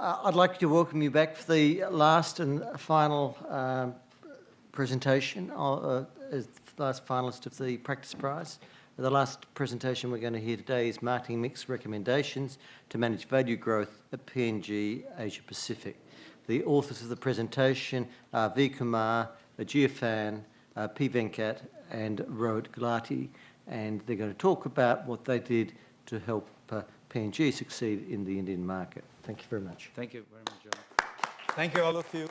I'd like to welcome you back for the last and final presentation, as the last finalist of the Practice Prize. The last presentation we're going to hear today is Marketing Mix Recommendations to Manage Value Growth at P&G Asia Pacific. The authors of the presentation are V. Kumar, Ajay Fan, P. Venkat and Rohit Gulati, and they're going to talk about what they did to help P&G succeed in the Indian market. Thank you very much. Thank you very much, John. Thank you, all of you.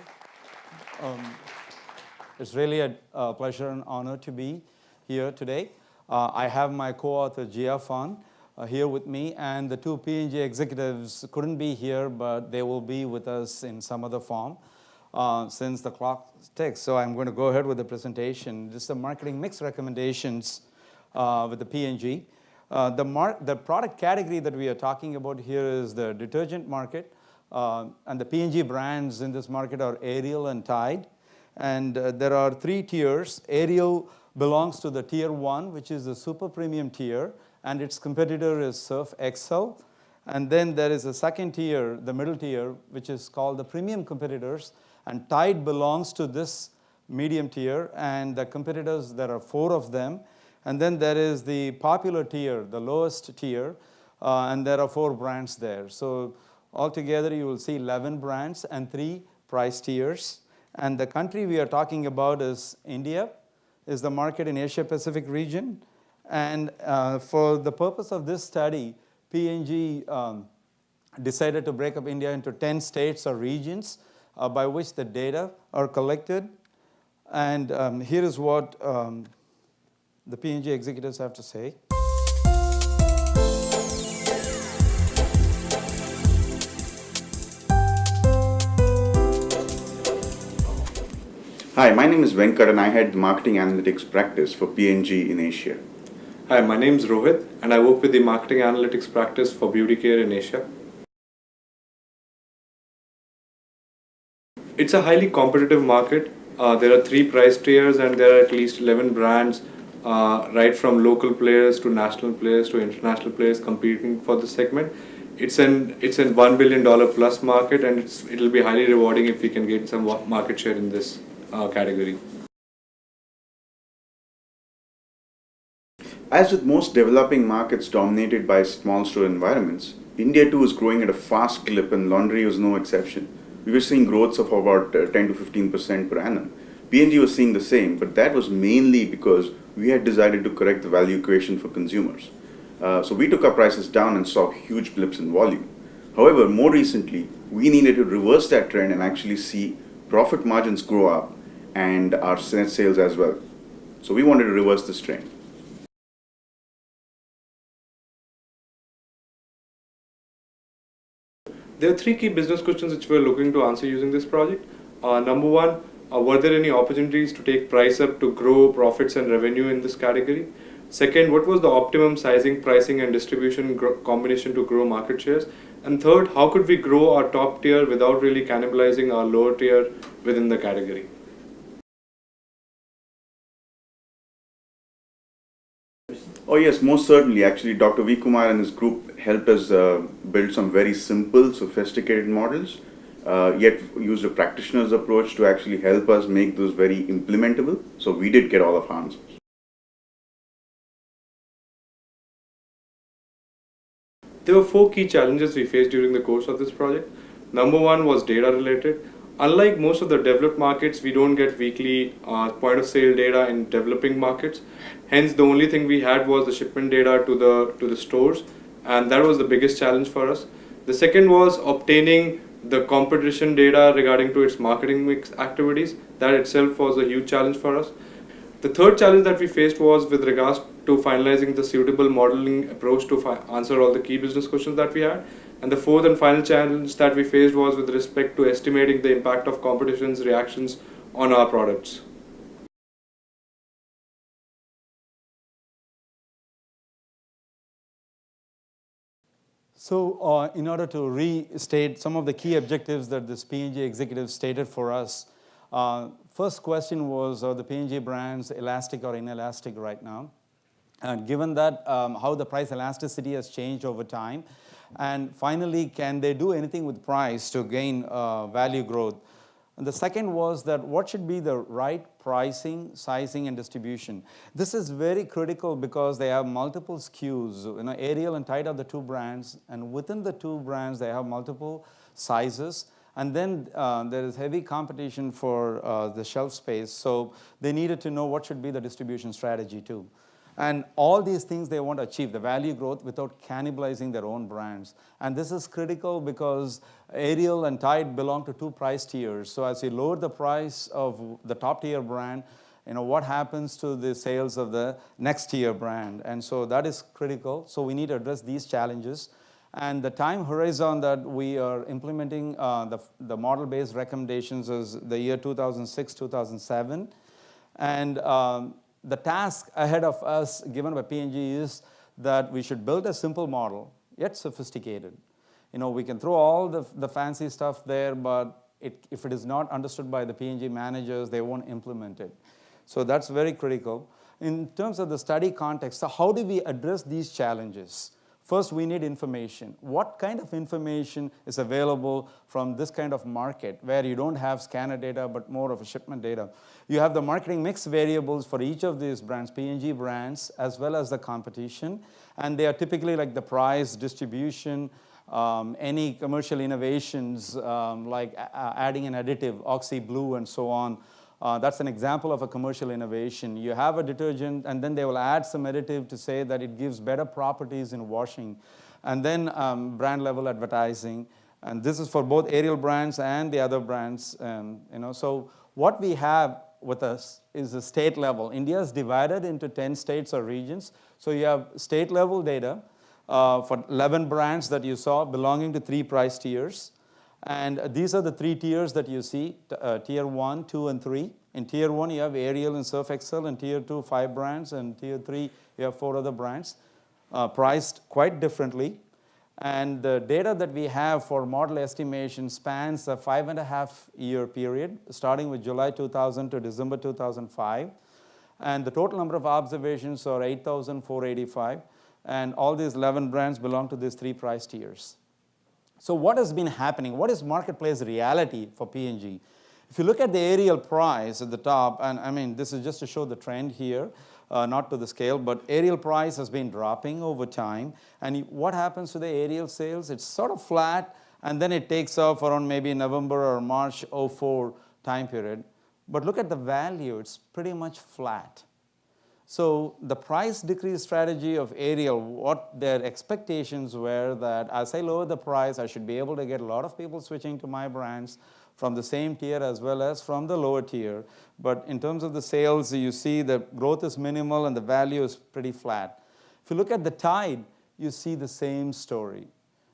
It's really a pleasure and honor to be here today. I have my co-author, Jia Fan, here with me, and the two P&G executives couldn't be here, but they will be with us in some other form since the clock ticks. So I'm going to go ahead with the presentation. This is the marketing mix recommendations with the P&G. The product category that we are talking about here is the detergent market, and the P&G brands in this market are Ariel and Tide. And there are three tiers. Ariel belongs to the tier 1, which is the super premium tier, and its competitor is Surf Excel. And then there is a second tier, the middle tier, which is called the premium competitors, and Tide belongs to this medium tier, and the competitors, there are 4 of them. And then there is the popular tier, the lowest tier, and there are 4 brands there. So altogether, you will see 11 brands and 3 price tiers. And the country we are talking about is India, is the market in Asia Pacific region. And for the purpose of this study, P&G decided to break up India into 10 states or regions by which the data are collected. And here is what the P&G executives have to say. Hi, my name is Venkat and I head the marketing analytics practice for P&G in Asia. Hi, my name is Rohit and I work with the marketing analytics practice for beauty care in Asia. It's a highly competitive market. There are 3 price tiers and there are at least 11 brands, right from local players to national players to international players competing for this segment. It's an $1 billion plus market, and it'll be highly rewarding if we can get some market share in this category. As with most developing markets dominated by small store environments, India too is growing at a fast clip, and laundry was no exception. We were seeing growths of about 10 to 15% per annum. P&G was seeing the same, but that was mainly because we had decided to correct the value equation for consumers. So we took our prices down and saw huge blips in volume. However, more recently, we needed to reverse that trend and actually see profit margins grow up and our net sales as well. So we wanted to reverse this trend. There are 3 key business questions which we're looking to answer using this project. Number 1, were there any opportunities to take price up to grow profits and revenue in this category? Second, what was the optimum sizing, pricing and distribution combination to grow market shares? And third, how could we grow our top tier without really cannibalizing our lower tier within the category? Oh yes, most certainly. Actually, Dr. V. Kumar and his group helped us build some very simple, sophisticated models, yet used a practitioner's approach to actually help us make those very implementable. So we did get all of our answers. There were 4 key challenges we faced during the course of this project. Number 1 was data related. Unlike most of the developed markets, we don't get weekly point of sale data in developing markets. Hence, the only thing we had was the shipment data to the stores, and that was the biggest challenge for us. The second was obtaining the competition data regarding to its marketing mix activities. That itself was a huge challenge for us. The third challenge that we faced was with regards to finalizing the suitable modeling approach to answer all the key business questions that we had. And the fourth and final challenge that we faced was with respect to estimating the impact of competition's reactions on our products. So in order to restate some of the key objectives that this P&G executive stated for us, first question was, are the P&G brands elastic or inelastic right now? And given that how the price elasticity has changed over time, And finally, can they do anything with price to gain value growth? And the second was that what should be the right pricing, sizing, and distribution. This is very critical because they have multiple SKUs. Ariel and Tide are the two brands, and within the two brands, they have multiple sizes. And then there is heavy competition for the shelf space, so they needed to know what should be the distribution strategy too. And all these things they want to achieve, the value growth without cannibalizing their own brands. And this is critical because Ariel and Tide belong to two price tiers. So as you lower the price of the top tier brand, what happens to the sales of the next tier brand? And so that is critical. So we need to address these challenges. And the time horizon that we are implementing the model-based recommendations is the year 2006, 2007. And the task ahead of us given by P&G is that we should build a simple model, yet sophisticated. We can throw all the fancy stuff there, but if it is not understood by the P&G managers, they won't implement it. So that's very critical. In terms of the study context, so how do we address these challenges? First, we need information. What kind of information is available from this kind of market where you don't have scanner data but more of a shipment data? You have the marketing mix variables for each of these brands, P&G brands, as well as the competition. And they are typically like the price, distribution, any commercial innovations like adding an additive, Oxy Blue, and so on. That's an example of a commercial innovation. You have a detergent, and then they will add some additive to say that it gives better properties in washing. And then brand level advertising. And this is for both Ariel brands and the other brands. So what we have with us is the state level. India is divided into 10 states or regions. So you have state level data for 11 brands that you saw belonging to 3 price tiers. And these are the 3 tiers that you see, tier 1, 2, and 3. In tier 1, you have Ariel and Surf Excel. In tier 2, 5 brands. And tier 3, you have 4 other brands, priced quite differently. And the data that we have for model estimation spans a 5.5-year period, starting with July 2000 to December 2005. And the total number of observations are 8,485. And all these 11 brands belong to these 3 price tiers. So what has been happening? What is marketplace reality for P&G? If you look at the Ariel price at the top, and I mean, this is just to show the trend here, not to the scale, but Ariel price has been dropping over time. And what happens to the Ariel sales? It's sort of flat, and then it takes off around maybe November or March 04 time period. But look at the value. It's pretty much flat. So the price decrease strategy of Ariel, what their expectations were that as I lower the price, I should be able to get a lot of people switching to my brands from the same tier as well as from the lower tier. But in terms of the sales, you see the growth is minimal and the value is pretty flat. If you look at the Tide, you see the same story.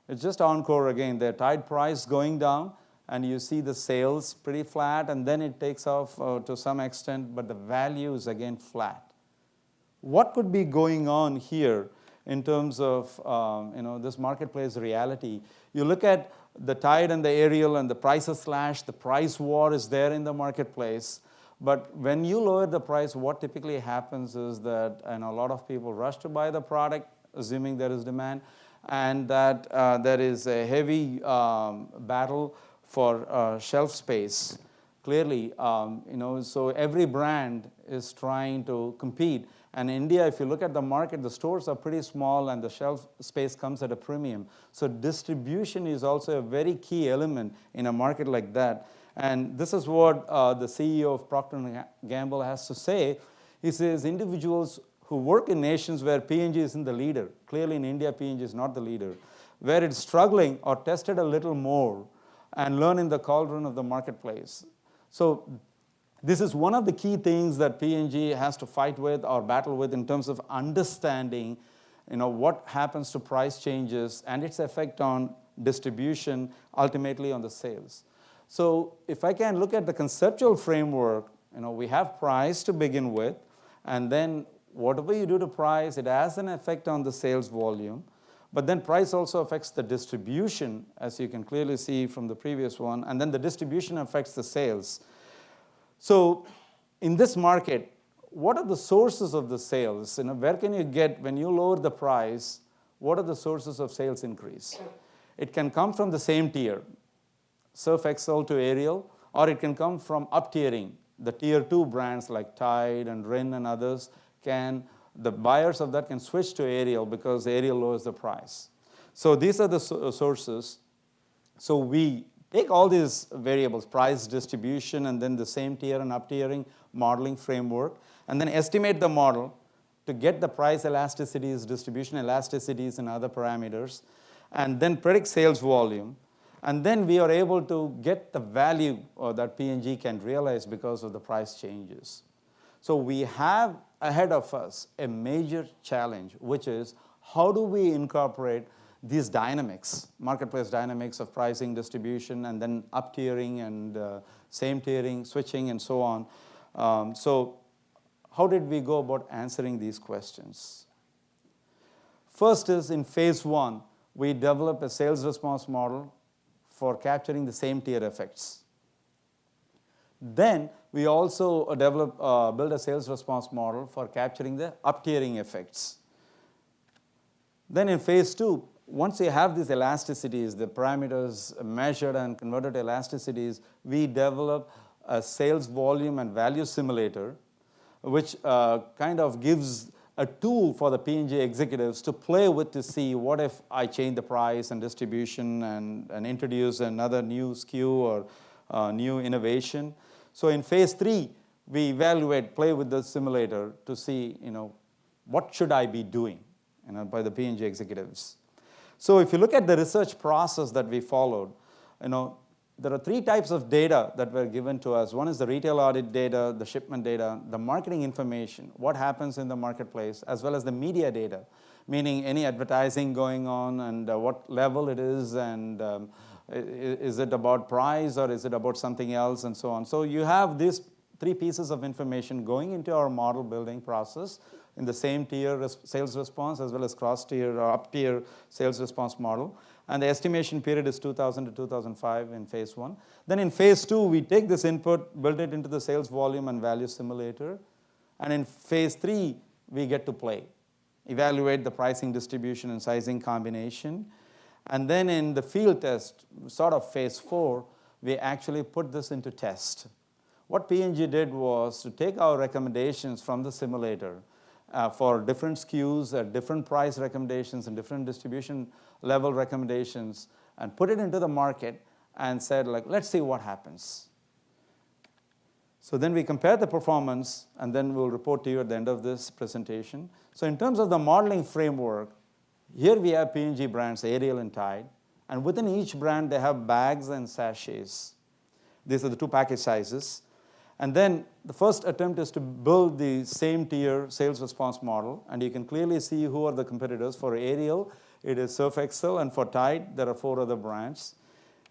It's just Encore again, their Tide price going down, and you see the sales pretty flat, and then it takes off to some extent, but the value is again flat. What could be going on here in terms of this marketplace reality? You look at the Tide and the Ariel and the prices slash, the price war is there in the marketplace. But when you lower the price, what typically happens is that a lot of people rush to buy the product, assuming there is demand, and that there is a heavy battle for shelf space. Clearly, so every brand is trying to compete. And in India, if you look at the market, the stores are pretty small and the shelf space comes at a premium. So distribution is also a very key element in a market like that. And this is what the CEO of Procter & Gamble has to say. He says individuals who work in nations where P&G isn't the leader, clearly in India, P&G is not the leader, where it's struggling or tested a little more and learn in the cauldron of the marketplace. So this is one of the key things that P&G has to fight with or battle with in terms of understanding what happens to price changes and its effect on distribution, ultimately on the sales. So if I can look at the conceptual framework, we have price to begin with, and then whatever you do to price, it has an effect on the sales volume. But then price also affects the distribution, as you can clearly see from the previous one, and then the distribution affects the sales. So in this market, what are the sources of the sales? Where can you get, when you lower the price, what are the sources of sales increase? It can come from the same tier, Surf Excel to Ariel, or it can come from up-tiering. The tier 2 brands like Tide and Rin and others the buyers of that can switch to Ariel because Ariel lowers the price. So these are the sources. So we take all these variables, price, distribution, and then the same tier and up-tiering modeling framework, and then estimate the model to get the price elasticities, distribution elasticities, and other parameters, and then predict sales volume. And then we are able to get the value that P&G can realize because of the price changes. So we have ahead of us a major challenge, which is how do we incorporate these dynamics, marketplace dynamics of pricing, distribution, and then up-tiering and same tiering, switching, and so on. So how did we go about answering these questions? First is in phase 1, we develop a sales response model for capturing the same tier effects. Then we also build a sales response model for capturing the up-tiering effects. Then in phase 2, once you have these elasticities, the parameters measured and converted to elasticities, we develop a sales volume and value simulator, which kind of gives a tool for the P&G executives to play with to see what if I change the price and distribution and introduce another new SKU or new innovation. So in phase 3, we evaluate, play with the simulator to see, what should I be doing, by the P&G executives. So if you look at the research process that we followed, there are 3 types of data that were given to us. One is the retail audit data, the shipment data, the marketing information, what happens in the marketplace, as well as the media data, meaning any advertising going on and what level it is, and is it about price or is it about something else, and so on. So you have these 3 pieces of information going into our model building process in the same tier sales response as well as cross-tier or up-tier sales response model. And the estimation period is 2000 to 2005 in phase 1. Then in phase 2, we take this input, build it into the sales volume and value simulator. And in phase 3, we get to play, evaluate the pricing, distribution, and sizing combination. And then in the field test, sort of phase 4, we actually put this into test. What P&G did was to take our recommendations from the simulator for different SKUs, different price recommendations, and different distribution level recommendations, and put it into the market and said, let's see what happens. So then we compare the performance, and then we'll report to you at the end of this presentation. So in terms of the modeling framework, here we have P&G brands, Ariel and Tide, and within each brand they have bags and sachets. These are the 2 package sizes. And then the first attempt is to build the same tier sales response model, and you can clearly see who are the competitors. For Ariel, it is Surf Excel, and for Tide, there are 4 other brands.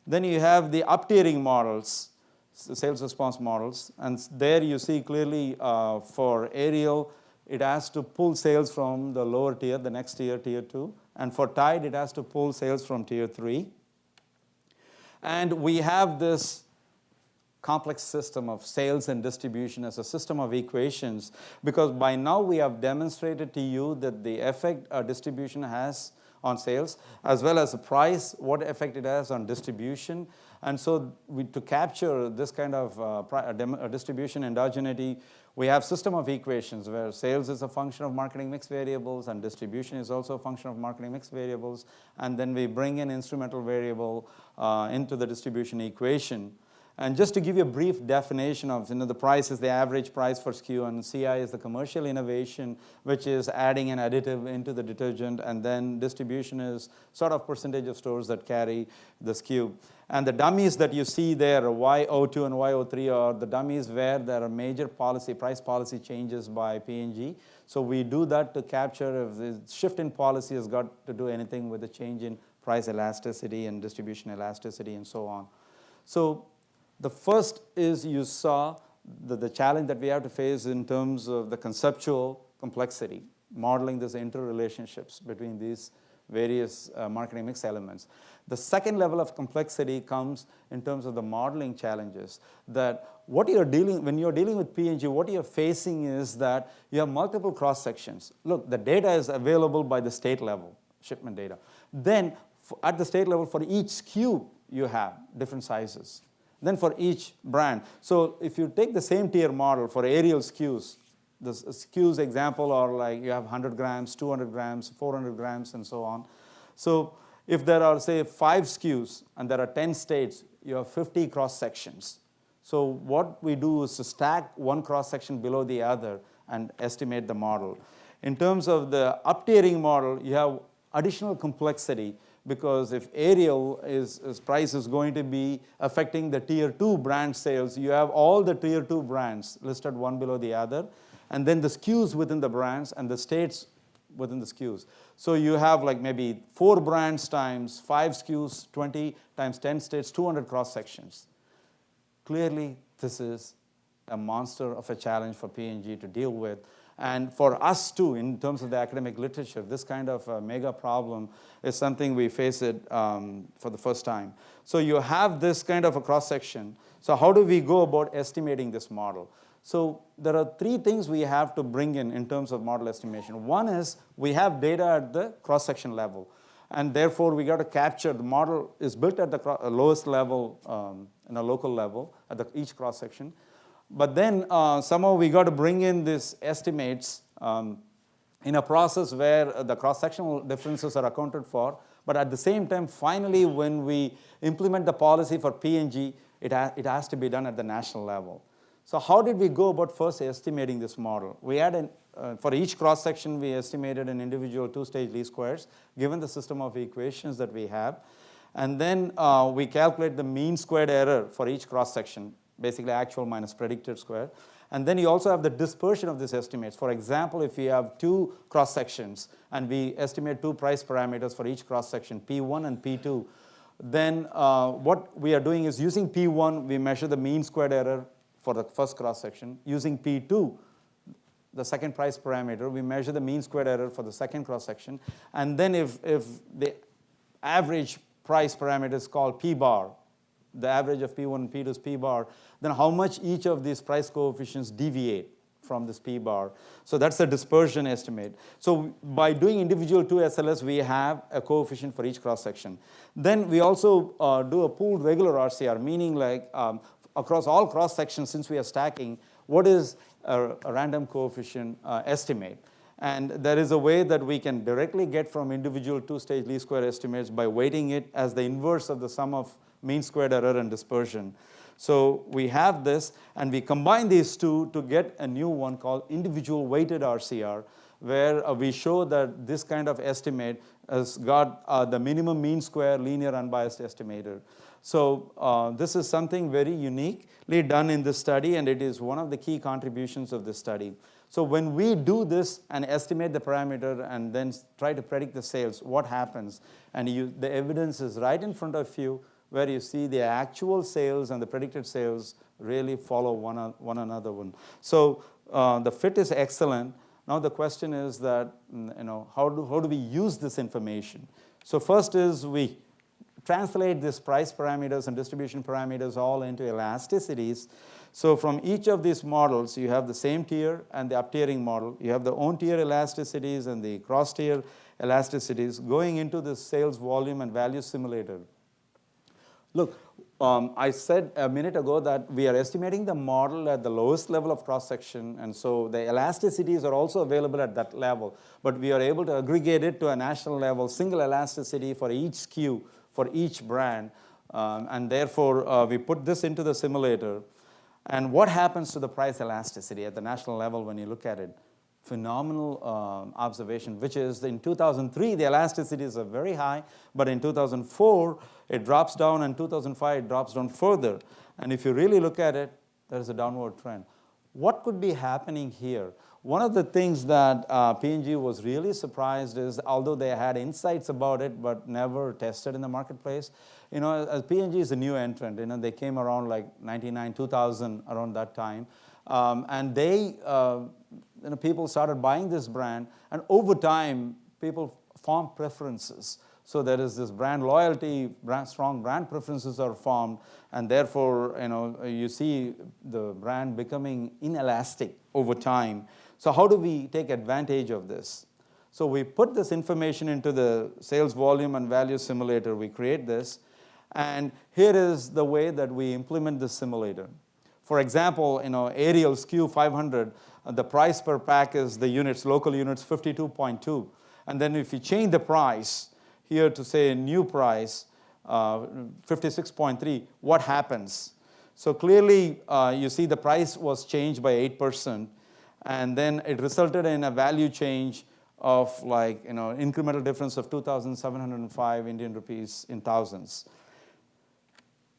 Then you have the up-tiering models, sales response models, and there you see clearly for Ariel, it has to pull sales from the lower tier, the next tier, tier 2, and for Tide, it has to pull sales from tier 3. And we have this complex system of sales and distribution as a system of equations, because by now we have demonstrated to you that the effect distribution has on sales, as well as the price, what effect it has on distribution. And so to capture this kind of distribution endogeneity, we have system of equations where sales is a function of marketing mix variables and distribution is also a function of marketing mix variables, and then we bring in instrumental variable into the distribution equation. And just to give you a brief definition of, the price is the average price for SKU, and CI is the commercial innovation, which is adding an additive into the detergent, and then distribution is sort of percentage of stores that carry the SKU. And the dummies that you see there, Y02 and Y03, are the dummies where there are major price policy changes by P&G. So we do that to capture if the shift in policy has got to do anything with the change in price elasticity and distribution elasticity and so on. So the first is you saw the challenge that we have to face in terms of the conceptual complexity, modeling these interrelationships between these various marketing mix elements. The second level of complexity comes in terms of the modeling challenges, that when you're dealing with P&G, what you're facing is that you have multiple cross sections. Look, the data is available by the state level, shipment data. Then at the state level, for each SKU, you have different sizes. Then for each brand. So if you take the same tier model for aerial SKUs, the SKUs example are like you have 100 grams, 200 grams, 400 grams, and so on. So if there are, say, 5 SKUs and there are 10 states, you have 50 cross-sections. So what we do is to stack one cross-section below the other and estimate the model. In terms of the up-tiering model, you have additional complexity, because if aerial price is going to be affecting the tier 2 brand sales, you have all the tier 2 brands listed one below the other, and then the SKUs within the brands and the states within the SKUs. So you have like maybe 4 brands times 5 SKUs, 20 times 10 states, 200 cross-sections. Clearly, this is a monster of a challenge for P&G to deal with. And for us too, in terms of the academic literature, this kind of a mega problem is something we face it for the first time. So you have this kind of a cross-section. So how do we go about estimating this model? So there are 3 things we have to bring in terms of model estimation. One is we have data at the cross-section level. And therefore, we got to capture, the model is built at the lowest level, in a local level, at each cross-section. But then somehow we got to bring in these estimates in a process where the cross-sectional differences are accounted for. But at the same time, finally, when we implement the policy for P&G, it has to be done at the national level. So how did we go about first estimating this model? We had, for each cross-section, we estimated an individual 2-stage least squares, given the system of equations that we have. And then we calculate the mean squared error for each cross-section, basically actual minus predicted square. And then you also have the dispersion of these estimates. For example, if you have 2 cross-sections and we estimate 2 price parameters for each cross-section, P1 and P2, then what we are doing is using P1, we measure the mean squared error for the first cross-section. Using P2, the second price parameter, we measure the mean squared error for the second cross-section. And then if the average price parameter is called P bar, the average of P1 and P2 is P bar, then how much each of these price coefficients deviate from this P bar. So that's the dispersion estimate. So by doing individual 2 SLS, we have a coefficient for each cross-section. Then we also do a pooled regular RCR, meaning like across all cross-sections, since we are stacking, what is a random coefficient estimate? And there is a way that we can directly get from individual 2-stage least square estimates by weighting it as the inverse of the sum of mean squared error and dispersion. So we have this, and we combine these two to get a new one called individual weighted RCR, where we show that this kind of estimate has got the minimum mean square linear unbiased estimator. So this is something very uniquely done in this study, and it is one of the key contributions of this study. So when we do this and estimate the parameter and then try to predict the sales, what happens? And the evidence is right in front of you, where you see the actual sales and the predicted sales really follow one another. So the fit is excellent. Now the question is that, how do we use this information? So first is we translate these price parameters and distribution parameters all into elasticities. So from each of these models, you have the same tier and the up-tiering model. You have the own-tier elasticities and the cross-tier elasticities going into the sales volume and value simulator. Look, I said a minute ago that we are estimating the model at the lowest level of cross-section, and so the elasticities are also available at that level. But we are able to aggregate it to a national level, single elasticity for each SKU, for each brand, and therefore we put this into the simulator. And what happens to the price elasticity at the national level when you look at it? Phenomenal observation, which is in 2003, the elasticities are very high, but in 2004, it drops down, and 2005, it drops down further. And if you really look at it, there is a downward trend. What could be happening here? One of the things that P&G was really surprised is, although they had insights about it, but never tested in the marketplace, as P&G is a new entrant, they came around like 99, 2000, around that time, and they, people started buying this brand, and over time, people form preferences. So there is this brand loyalty, strong brand preferences are formed, and therefore, you see the brand becoming inelastic over time. So how do we take advantage of this? So we put this information into the sales volume and value simulator. We create this. And here is the way that we implement this simulator. For example, aerial SKU 500, the price per pack is the units, local units, 52.2. And then if you change the price here to say a new price, 56.3, what happens? So clearly, you see the price was changed by 8%, and then it resulted in a value change of incremental difference of 2,705 Indian rupees in thousands.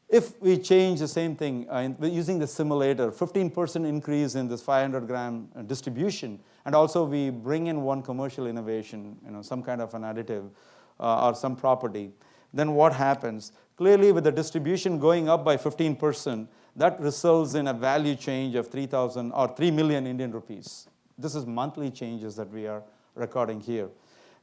If we change the same thing using the simulator, 15% increase in this 500-gram distribution, and also we bring in one commercial innovation, some kind of an additive or some property, then what happens? Clearly, with the distribution going up by 15%, that results in a value change of 3,000 or 3 million Indian rupees. This is monthly changes that we are recording here.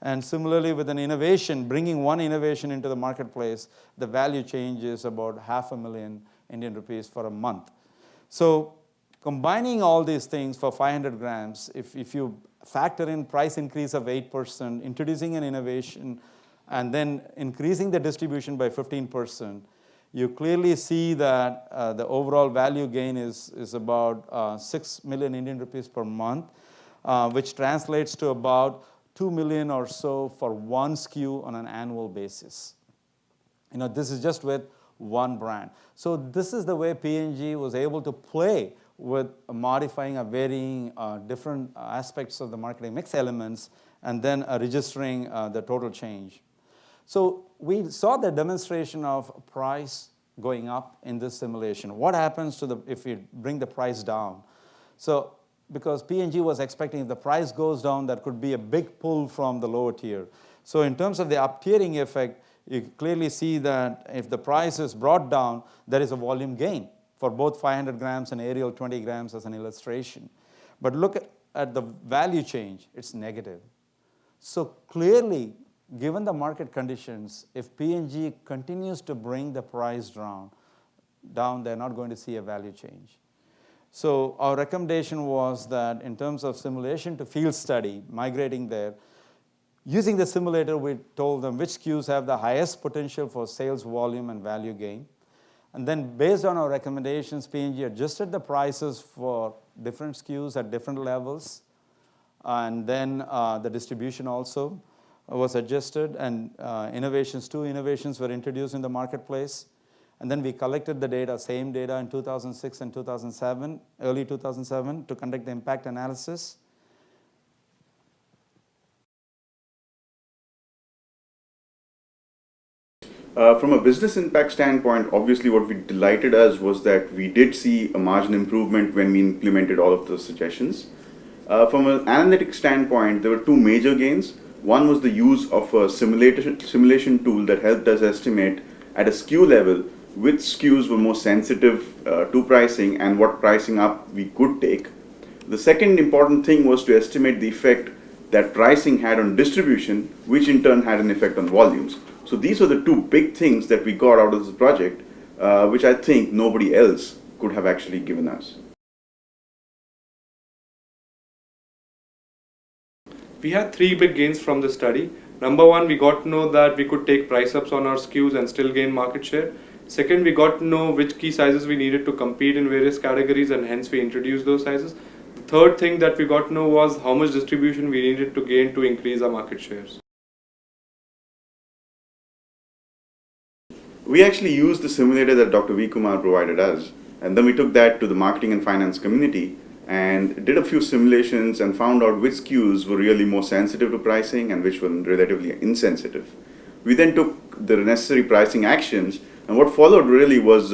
And similarly, with an innovation, bringing one innovation into the marketplace, the value change is about 500,000 Indian rupees for a month. So combining all these things for 500 grams, if you factor in price increase of 8%, introducing an innovation, and then increasing the distribution by 15%, you clearly see that the overall value gain is about 6 million Indian rupees per month, which translates to about 2 million or so for one SKU on an annual basis. This is just with one brand. So this is the way P&G was able to play with modifying or varying different aspects of the marketing mix elements and then registering the total change. So we saw the demonstration of price going up in this simulation. What happens if we bring the price down? So because P&G was expecting if the price goes down, that could be a big pull from the lower tier. So in terms of the up-tiering effect, you clearly see that if the price is brought down, there is a volume gain for both 500 grams and aerial 20 grams as an illustration. But look at the value change, it's negative. So clearly, given the market conditions, if P&G continues to bring the price down, they're not going to see a value change. So our recommendation was that in terms of simulation to field study, migrating there, using the simulator, we told them which SKUs have the highest potential for sales volume and value gain. And then based on our recommendations, P&G adjusted the prices for different SKUs at different levels. And then the distribution also was adjusted, and two innovations were introduced in the marketplace. And then we collected the data, same data in 2006 and 2007, early 2007, to conduct the impact analysis. From a business impact standpoint, obviously what we delighted us was that we did see a margin improvement when we implemented all of those suggestions. From an analytics standpoint, there were two major gains. One was the use of a simulation tool that helped us estimate at a SKU level which SKUs were more sensitive to pricing and what pricing up we could take. The second important thing was to estimate the effect that pricing had on distribution, which in turn had an effect on volumes. So these were the two big things that we got out of this project, which I think nobody else could have actually given us. We had three big gains from the study. Number one, we got to know that we could take price ups on our SKUs and still gain market share. Second, we got to know which key sizes we needed to compete in various categories, and hence we introduced those sizes. The third thing that we got to know was how much distribution we needed to gain to increase our market shares. We actually used the simulator that Dr. V. Kumar provided us, and then we took that to the marketing and finance community and did a few simulations and found out which SKUs were really more sensitive to pricing and which were relatively insensitive. We then took the necessary pricing actions, and what followed really was,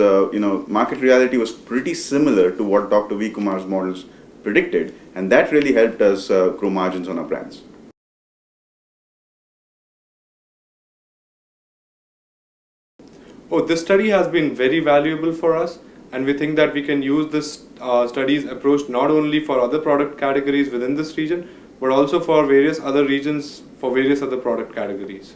market reality was pretty similar to what Dr. V. Kumar's models predicted, and that really helped us grow margins on our brands. Oh, this study has been very valuable for us, and we think that we can use this study's approach not only for other product categories within this region, but also for various other regions for various other product categories.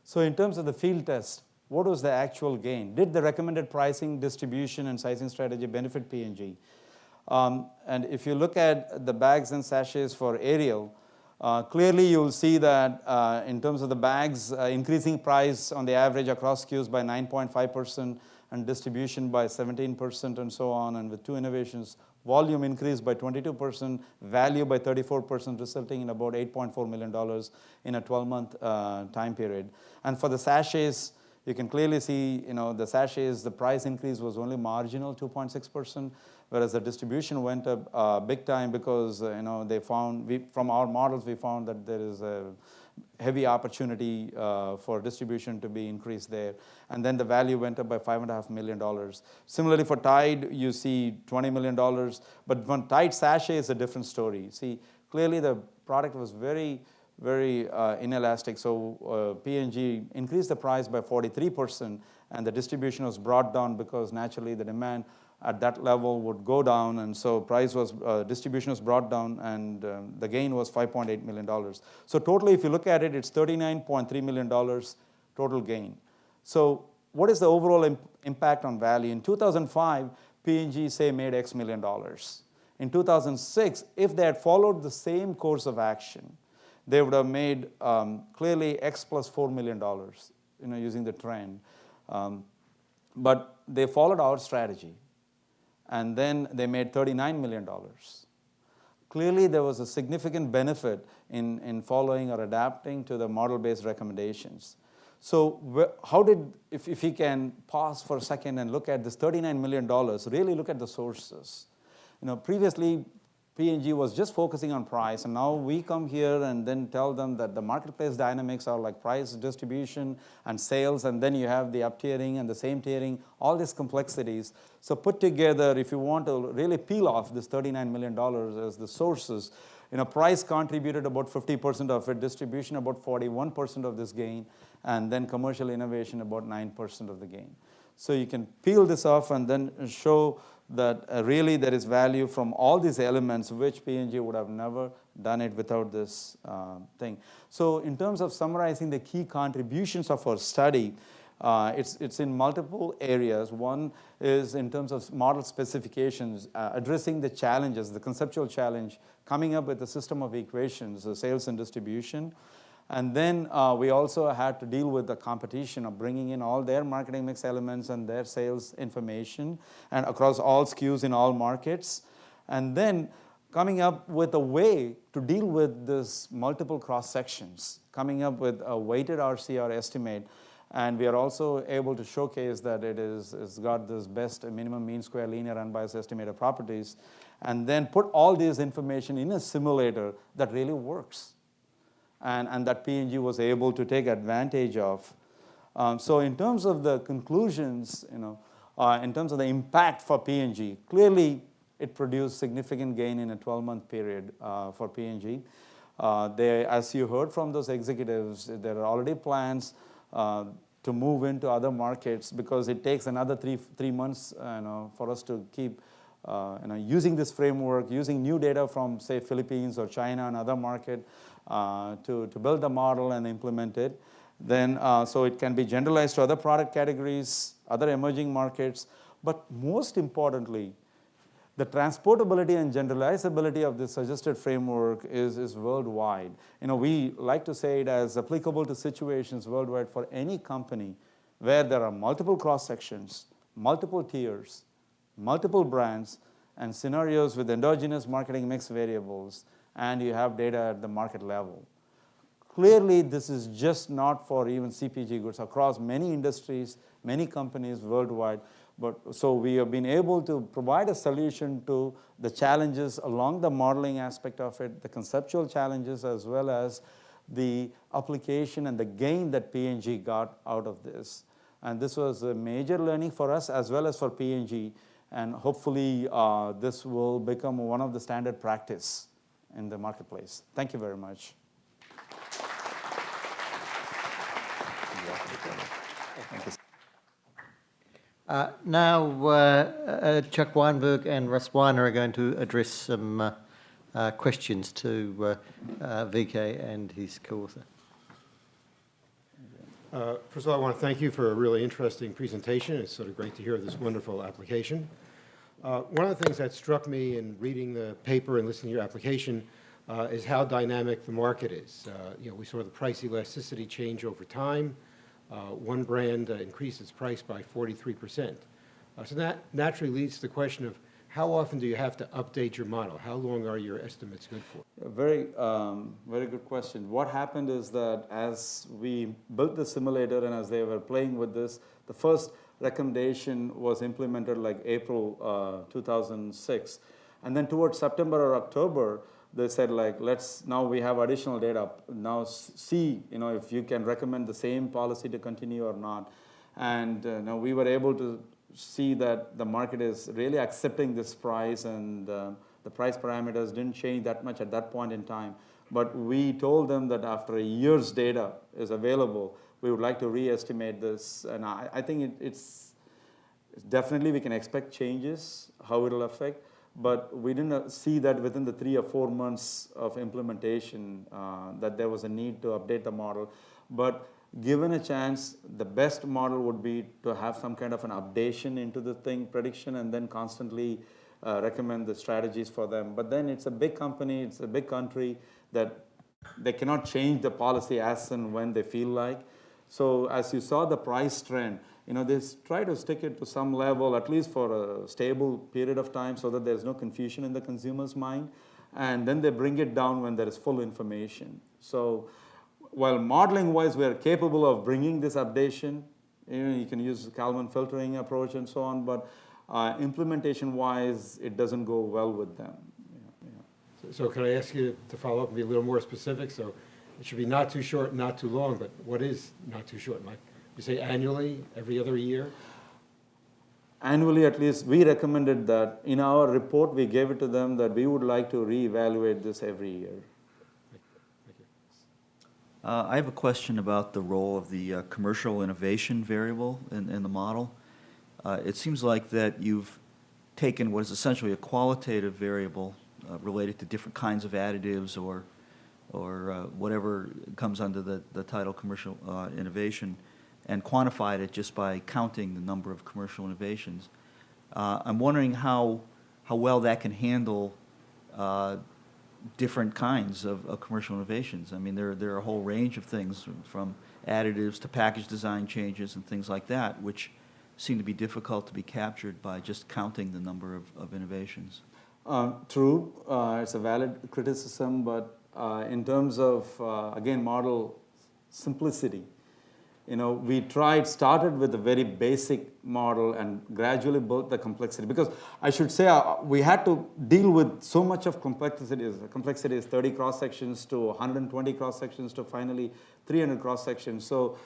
So in terms of the field test, what was the actual gain? Did the recommended pricing, distribution, and sizing strategy benefit P&G? And if you look at the bags and sachets for Ariel, clearly you'll see that in terms of the bags, increasing price on the average across SKUs by 9.5% and distribution by 17% and so on. And with two innovations, volume increased by 22%, value by 34%, resulting in about $8.4 million in a 12-month time period. And for the sachets, you can clearly see, the sachets, the price increase was only marginal, 2.6%, whereas the distribution went up big time because, they found, from our models, we found that there is a heavy opportunity for distribution to be increased there. And then the value went up by $5.5 million. Similarly, for Tide, you see $20 million. But when Tide sachet is a different story. See, clearly the product was very inelastic. So P&G increased the price by 43%, and the distribution was brought down because naturally the demand at that level would go down, and so distribution was brought down, and the gain was $5.8 million. So totally, if you look at it, it's $39.3 million total gain. So what is the overall impact on value? In 2005, P&G, say, made X million dollars. In 2006, if they had followed the same course of action, they would have made clearly X plus $4 million, using the trend. But they followed our strategy, and then they made $39 million. Clearly, there was a significant benefit in following or adapting to the model-based recommendations. So if you can pause for a second and look at this $39 million, really look at the sources. Previously, P&G was just focusing on price, and now we come here and then tell them that the marketplace dynamics are like price, distribution, and sales, and then you have the up-tiering and the same tiering, all these complexities. So put together, if you want to really peel off this $39 million as the sources, price contributed about 50% of it, distribution about 41% of this gain, and then commercial innovation about 9% of the gain. So you can peel this off and then show that really there is value from all these elements, which P&G would have never done it without this thing. So in terms of summarizing the key contributions of our study, it's in multiple areas. One is in terms of model specifications, addressing the challenges, the conceptual challenge, coming up with a system of equations, sales and distribution. And then we also had to deal with the competition of bringing in all their marketing mix elements and their sales information and across all SKUs in all markets. And then coming up with a way to deal with this multiple cross sections, coming up with a weighted RCR estimate. And we are also able to showcase that it's got this best minimum mean square linear unbiased estimator properties, and then put all this information in a simulator that really works. And that P&G was able to take advantage of. So in terms of the conclusions, in terms of the impact for P&G, clearly it produced significant gain in a 12-month period for P&G. As you heard from those executives, there are already plans to move into other markets because it takes another three months for us to keep using this framework, using new data from, say, Philippines or China and other market, to build the model and implement it. Then, so it can be generalized to other product categories, other emerging markets. But most importantly, the transportability and generalizability of this suggested framework is worldwide. We like to say it as applicable to situations worldwide for any company where there are multiple cross-sections, multiple tiers, multiple brands, and scenarios with endogenous marketing mix variables, and you have data at the market level. Clearly, this is just not for even CPG goods across many industries, many companies worldwide. So we have been able to provide a solution to the challenges along the modeling aspect of it, the conceptual challenges, as well as the application and the gain that P&G got out of this. And this was a major learning for us as well as for P&G. And hopefully, this will become one of the standard practice in the marketplace. Thank you very much. Now, Chuck Weinberg and Russ Weiner are going to address some questions to VK and his co-author. First of all, I want to thank you for a really interesting presentation. It's sort of great to hear this wonderful application. One of the things that struck me in reading the paper and listening to your application is how dynamic the market is. We saw the price elasticity change over time. One brand increased its price by 43%. So that naturally leads to the question of how often do you have to update your model? How long are your estimates good for? Very good question. What happened is that as we built the simulator and as they were playing with this, the first recommendation was implemented like April 2006. And then towards September or October, they said like, now we have additional data. Now see, if you can recommend the same policy to continue or not. And now we were able to see that the market is really accepting this price, and the price parameters didn't change that much at that point in time. But we told them that after a year's data is available, we would like to re-estimate this. And I think it's definitely we can expect changes, how it'll affect. But we didn't see that within the 3 or 4 months of implementation that there was a need to update the model. But given a chance, the best model would be to have some kind of an updation into the prediction, and then constantly recommend the strategies for them. But then it's a big company, it's a big country, that they cannot change the policy as and when they feel like. So as you saw the price trend, they try to stick it to some level, at least for a stable period of time, so that there's no confusion in the consumer's mind. And then they bring it down when there is full information. So while modeling-wise, we are capable of bringing this updation, you can use the Kalman filtering approach and so on, but implementation-wise, it doesn't go well with them. So can I ask you to follow up and be a little more specific? So it should be not too short, not too long, but what is not too short, Mike? You say annually, every other year? Annually, at least, we recommended that. In our report, we gave it to them that we would like to reevaluate this every year. I have a question about the role of the commercial innovation variable in the model. It seems like that you've taken what is essentially a qualitative variable related to different kinds of additives or whatever comes under the title commercial innovation, and quantified it just by counting the number of commercial innovations. I'm wondering how well that can handle different kinds of commercial innovations. I mean, there are a whole range of things, from additives to package design changes and things like that, which seem to be difficult to be captured by just counting the number of innovations. True, it's a valid criticism, but in terms of, again, model simplicity, we started with a very basic model and gradually built the complexity. Because I should say we had to deal with so much of complexities. The complexity is 30 cross-sections to 120 cross-sections to finally 300 cross-sections. So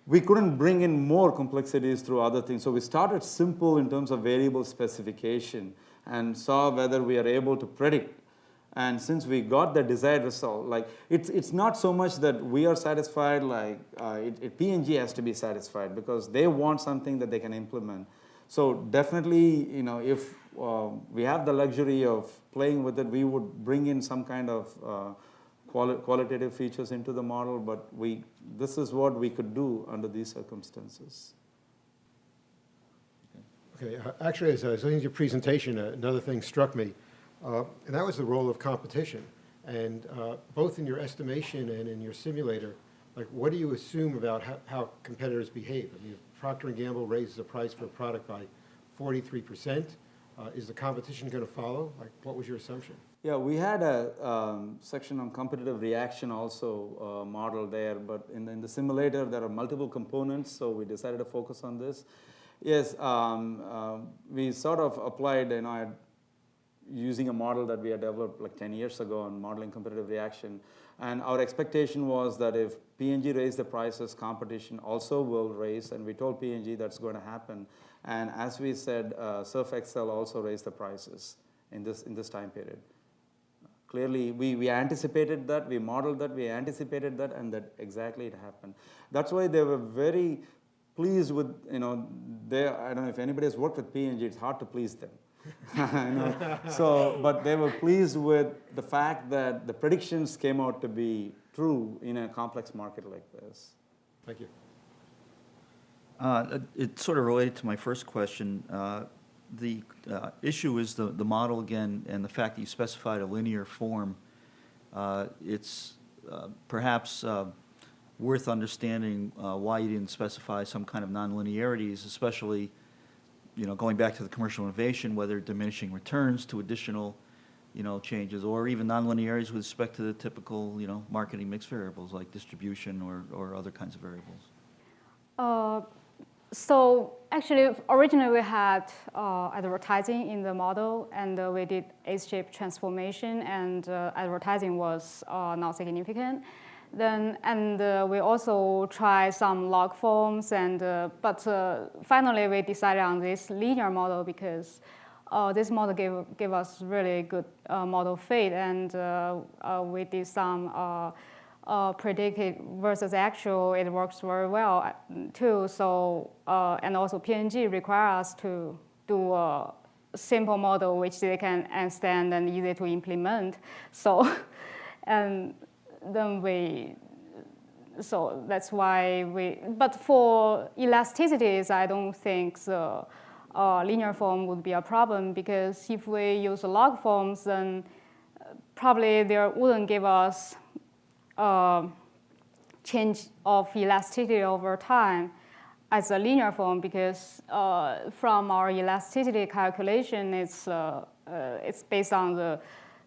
we couldn't bring in more complexities through other things. So we started simple in terms of variable specification and saw whether we are able to predict. And since we got the desired result, it's not so much that we are satisfied, P&G has to be satisfied because they want something that they can implement. So definitely, if we have the luxury of playing with it, we would bring in some kind of qualitative features into the model, but this is what we could do under these circumstances. Okay, actually, as I was listening to your presentation, another thing struck me. And that was the role of competition. And both in your estimation and in your simulator, what do you assume about how competitors behave? I mean, if Procter & Gamble raises the price for a product by 43%, is the competition going to follow? What was your assumption? Yeah, we had a section on competitive reaction also modeled there, but in the simulator, there are multiple components, so we decided to focus on this. Yes, we sort of applied, using a model that we had developed 10 years ago on modeling competitive reaction. And our expectation was that if P&G raised the prices, competition also will raise, and we told P&G that's going to happen. And as we said, Surf Excel also raised the prices in this time period. Clearly, we anticipated that, we modeled that, we anticipated that, and that exactly it happened. That's why they were very pleased with, I don't know if anybody has worked with P&G, it's hard to please them. But they were pleased with the fact that the predictions came out to be true in a complex market like this. Thank you. It's sort of related to my first question. the issue is the model again, and the fact that you specified a linear form. It's perhaps worth understanding why you didn't specify some kind of nonlinearities, especially, going back to the commercial innovation, whether diminishing returns to additional, changes, or even nonlinearities with respect to the typical, marketing mix variables like distribution or other kinds of variables. So actually, originally we had advertising in the model, and we did S-shape transformation, and advertising was not significant. And we also tried some log forms, but finally we decided on this linear model because this model gave us really good model fit, and we did some predicted versus actual. It works very well too. So and also P&G require us to do a simple model which they can understand and easy to implement. So and then so that's why but for elasticities, I don't think the linear form would be a problem, because if we use log forms, then probably there wouldn't give us change of elasticity over time as a linear form, because from our elasticity calculation, it's based on the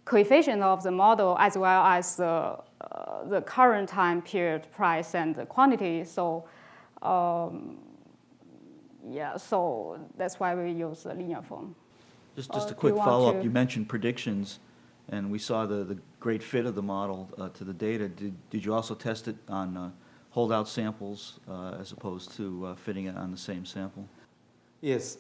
coefficient of the model as well as the current time period price and the quantity. So yeah, so that's why we use the linear form. Just a do quick you want follow-up. to- You mentioned predictions, and we saw the great fit of the model to the data. Did you also test it on holdout samples as opposed to fitting it on the same sample? Yes.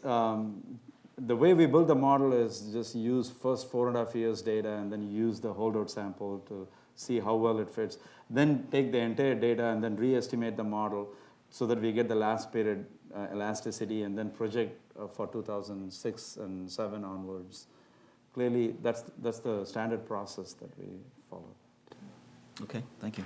The way we build the model is just use first 4.5 years data and then use the holdout sample to see how well it fits. Then take the entire data and then re-estimate the model so that we get the last period elasticity, and then project for 2006 and 7 onwards. Clearly, that's the standard process that we follow. Okay, thank you.